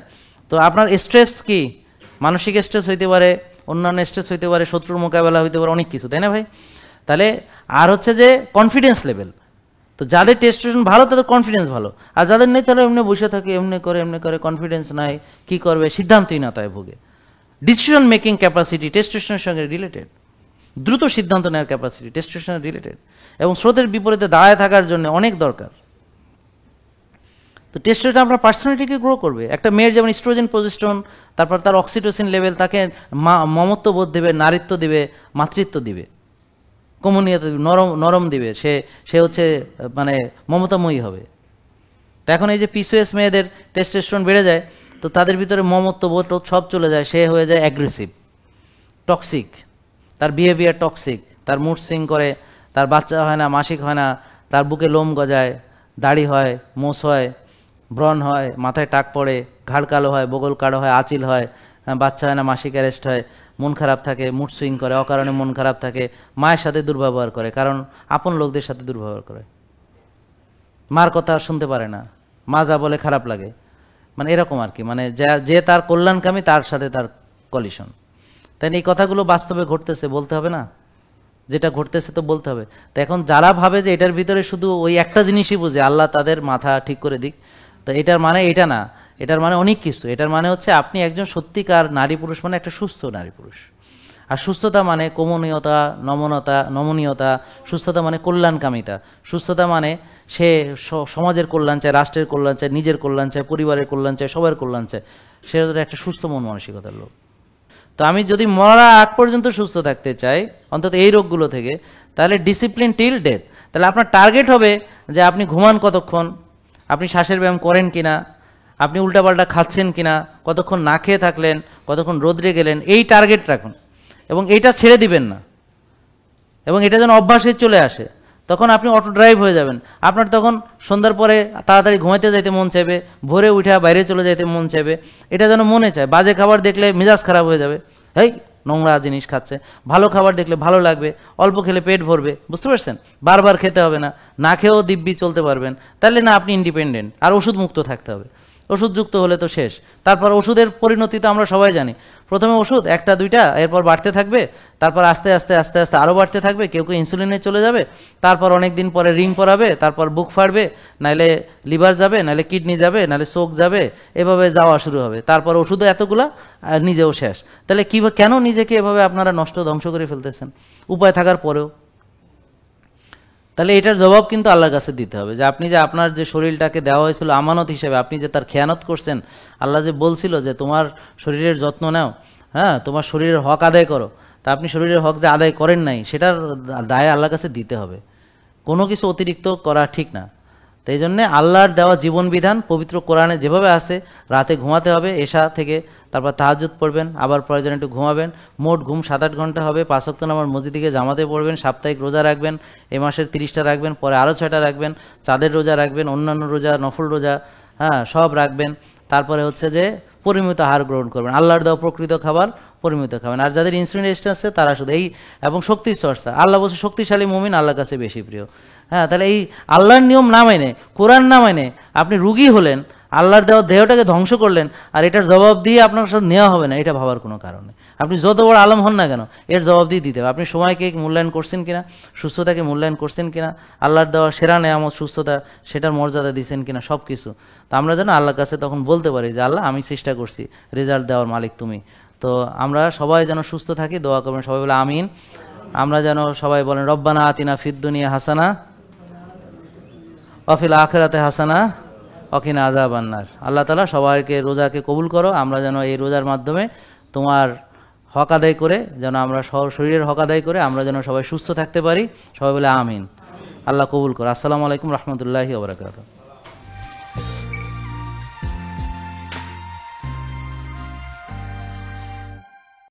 তো আপনার স্ট্রেস কি? মানসিক স্ট্রেস হইতে পারে, অন্যান্য স্ট্রেস হইতে পারে, শত্রুর মোকাবেলা হইতে পারে, অনেক কিছু, তাই না ভাই? তাহলে আর হচ্ছে যে কনফিডেন্স লেভেল। তো যাদের টেস্টোস্টেরন ভালো তাদের কনফিডেন্স ভালো, আর যাদের নেই তারা এমনি বসে থাকে, এমনি করে, কনফিডেন্স নাই, কি করবে, সিদ্ধান্তহীনতায় ভোগে। ডিসিশন মেকিং ক্যাপাসিটি টেস্টোস্টেরনের সঙ্গে রিলেটেড, দ্রুত সিদ্ধান্ত নেওয়ার ক্যাপাসিটি টেস্টোস্টেরন রিলেটেড, এবং স্রোতের বিপরীতে দাঁড়ায় থাকার জন্য অনেক দরকার। তো টেস্টোস্টেরন আপনার পার্সোনালিটিকে গ্রো করবে। একটা মেয়ের যেমন ইস্ট্রোজেন, প্রজেস্টেরন, তারপর তার অক্সিটোসিন লেভেল, তাকে মমত্ব বোধ দেবে, নারীত্ব দিবে, মাতৃত্ব দিবে, কমনীয়তা দিবে, নরম দিবে, সে হচ্ছে মানে মমতাময়ী হবে। তো এখন এই যে পিসিওএস মেয়েদের টেস্টোস্টেরন বেড়ে যায়, তো তাদের ভিতরে মমত্ব বোধ সব চলে যায়, সে হয়ে যায় অ্যাগ্রেসিভ, টক্সিক, তার বিহেভিয়ার টক্সিক, তার মুড সুইং করে, তার বাচ্চা হয় না, মাসিক হয় না, তার বুকে লোম গজায়, দাড়ি হয়, মোষ হয়, ব্রণ হয়, মাথায় টাক পড়ে, ঘাড় কালো হয়, বগল কালো হয়, আঁচিল হয়, বাচ্চা হয় না, মাসিক অ্যারেস্ট হয়, মন খারাপ থাকে, মুড সুইং করে, অকারণে মন খারাপ থাকে, মায়ের সাথে দুর্ব্যবহার করে, কারণ আপন লোকদের সাথে দুর্ব্যবহার করে, মার কথা শুনতে পারে না, মা যা বলে খারাপ লাগে, মানে এরকম আর কি, মানে যে তার কল্যাণকামী তার সাথে তার কলিশন। তাই এই কথাগুলো বাস্তবে ঘটতেছে, বলতে হবে না? যেটা ঘটতেছে তো বলতে হবে। তো এখন যারা ভাবে যে এটার ভিতরে শুধু ওই একটা জিনিসই বুঝে, আল্লাহ তাদের মাথা ঠিক করে দিক, তো এটার মানে এটা না, এটার মানে অনেক কিছু। এটার মানে হচ্ছে আপনি একজন সত্যিকার নারী পুরুষ, মানে একটা সুস্থ নারী পুরুষ। আর সুস্থতা মানে কোমনীয়তা, নমনীয়তা, সুস্থতা মানে কল্যাণকামিতা, সুস্থতা মানে সে সমাজের কল্যাণ চায়, রাষ্ট্রের কল্যাণ চায়, নিজের কল্যাণ চায়, পরিবারের কল্যাণ চায়, সবার কল্যাণ চায়, সে একটা সুস্থ মন মানসিকতার লোক। তো আমি যদি মরা আগ পর্যন্ত সুস্থ থাকতে চাই, অন্তত এই রোগগুলো থেকে, তাহলে ডিসিপ্লিন টিল ডেথ। তাহলে আপনার টার্গেট হবে যে আপনি ঘুমান কতক্ষণ, আপনি শ্বাসের ব্যায়াম করেন কিনা, আপনি উল্টাপাল্টা খাচ্ছেন কিনা, কতক্ষণ না খেয়ে থাকলেন, কতক্ষণ রোদ্রে গেলেন, এই টার্গেট রাখুন, এবং এইটা ছেড়ে দিবেন না, এবং এটা যেন অভ্যাসে চলে আসে। তখন আপনি অটো ড্রাইভ হয়ে যাবেন। আপনার তখন সন্ধ্যার পরে তাড়াতাড়ি ঘুমাইতে যাইতে মন চাইবে, ভোরে উঠে বাইরে চলে যাইতে মন চাইবে, এটা যেন মনে চায়। বাজে খাবার দেখলে মেজাজ খারাপ হয়ে যাবে, এই নোংরা জিনিস খাচ্ছে। ভালো খাবার দেখলে ভালো লাগবে, অল্প খেলে পেট ভরবে, বুঝতে পারছেন? বারবার খেতে হবে না, না খেয়েও দিব্যি চলতে পারবেন। তাহলে না আপনি ইন্ডিপেন্ডেন্ট। আর ওষুধ মুক্ত থাকতে হবে, ওষুধযুক্ত হলে তো শেষ। তারপর ওষুধের পরিণতি তো আমরা সবাই জানি, প্রথমে ওষুধ একটা দুইটা, এরপর বাড়তে থাকবে, তারপর আস্তে আস্তে আস্তে আস্তে আরও বাড়তে থাকবে, কেউ কেউ ইনসুলিনে চলে যাবে, তারপর অনেক দিন পরে রিং পরাবে, তারপর বুক ফাড়বে, নাহলে লিভার যাবে, নাহলে কিডনি যাবে, নাহলে চোখ যাবে, এভাবে যাওয়া শুরু হবে। তারপর ওষুধও এতগুলা, আর নিজেও শেষ। তাহলে কেন নিজেকে এভাবে আপনারা ধ্বংস করে ফেলতেছেন উপায় থাকার পরেও? তাহলে এটার জবাব কিন্তু আল্লাহর কাছে দিতে হবে, যে আপনি যে আপনার যে শরীরটাকে দেওয়া হয়েছিল আমানত হিসেবে, আপনি যে তার খেয়ানত করছেন। আল্লাহ যে বলছিল যে তোমার শরীরের যত্ন নাও, হ্যাঁ, তোমার শরীরের হক আদায় করো, তা আপনি শরীরের হক যে আদায় করেন নাই, সেটার দায় আল্লাহর কাছে দিতে হবে। কোনো কিছু অতিরিক্ত করা ঠিক না। তো এই জন্যে আল্লাহর দেওয়া জীবন বিধান পবিত্র কোরআনে যেভাবে আছে, রাতে ঘুমাতে হবে এশা থেকে, তারপর তাহাজ্জুদ পড়বেন, আবার প্রয়োজন একটু ঘুমাবেন, মোট ঘুম 7-8 ঘন্টা হবে, 5 ওয়াক্ত নামাজ মসজিদে জামাতে পড়বেন, সাপ্তাহিক রোজা রাখবেন, এই মাসের 30টা রাখবেন, পরে আরও 6টা রাখবেন, চাঁদের রোজা রাখবেন, অন্যান্য রোজা, নফল রোজা, হ্যাঁ, সব রাখবেন। তারপরে হচ্ছে যে পরিমিত আহার গ্রহণ করবেন, আল্লাহর দেওয়া প্রকৃত খাবার পরিমিত খাবেন। আর যাদের ইনসুলিন রেজিস্ট্যান্স আছে তারা শুধু এবং শক্তির চর্চা, আল্লাহ বলছে শক্তিশালী মুমিন আল্লাহর কাছে বেশি প্রিয়। হ্যাঁ, তাহলে এই আল্লাহর নিয়ম না মেনে, কোরআন না মেনে আপনি রুগী হলেন, আল্লাহর দেওয়া দেহটাকে ধ্বংস করলেন, আর এটার জবাব দিয়ে আপনার সাথে নেওয়া হবে না, এটা ভাবার কোনো কারণ নেই। আপনি যত বড় আলম হন না কেন, এর জবাব দিয়ে দিতে হবে। আপনি সময়কে মূল্যায়ন করছেন কিনা, সুস্থতাকে মূল্যায়ন করছেন কিনা, আল্লাহর দেওয়া সেরা নেয়ামত সুস্থতা সেটার মর্যাদা দিচ্ছেন কিনা, সব কিছু। তো আমরা যেন আল্লাহর কাছে তখন বলতে পারি যে আল্লাহ আমি চেষ্টা করছি, রেজাল্ট দেওয়ার মালিক তুমি। তো আমরা সবাই যেন সুস্থ থাকি, দোয়া করবেন সবাই বলে আমিন। আমরা যেন সবাই বলেন রব্বানা আতিনা ফিদ দুনিয়া হাসানা ওয়া ফিল আখিরাতি হাসানা ওয়া কিনা আযাবান্নার। আল্লাহ তাআলা সবাইকে রোজাকে কবুল করো, আমরা যেন এই রোজার মাধ্যমে তোমার হক আদায় করে, যেন আমরা শরীরের হক আদায় করে আমরা যেন সবাই সুস্থ থাকতে পারি। সবাই বলে আমিন। আল্লাহ কবুল করো। আসসালামু আলাইকুম রহমতুল্লাহি ওয়া বারাকাতুহু।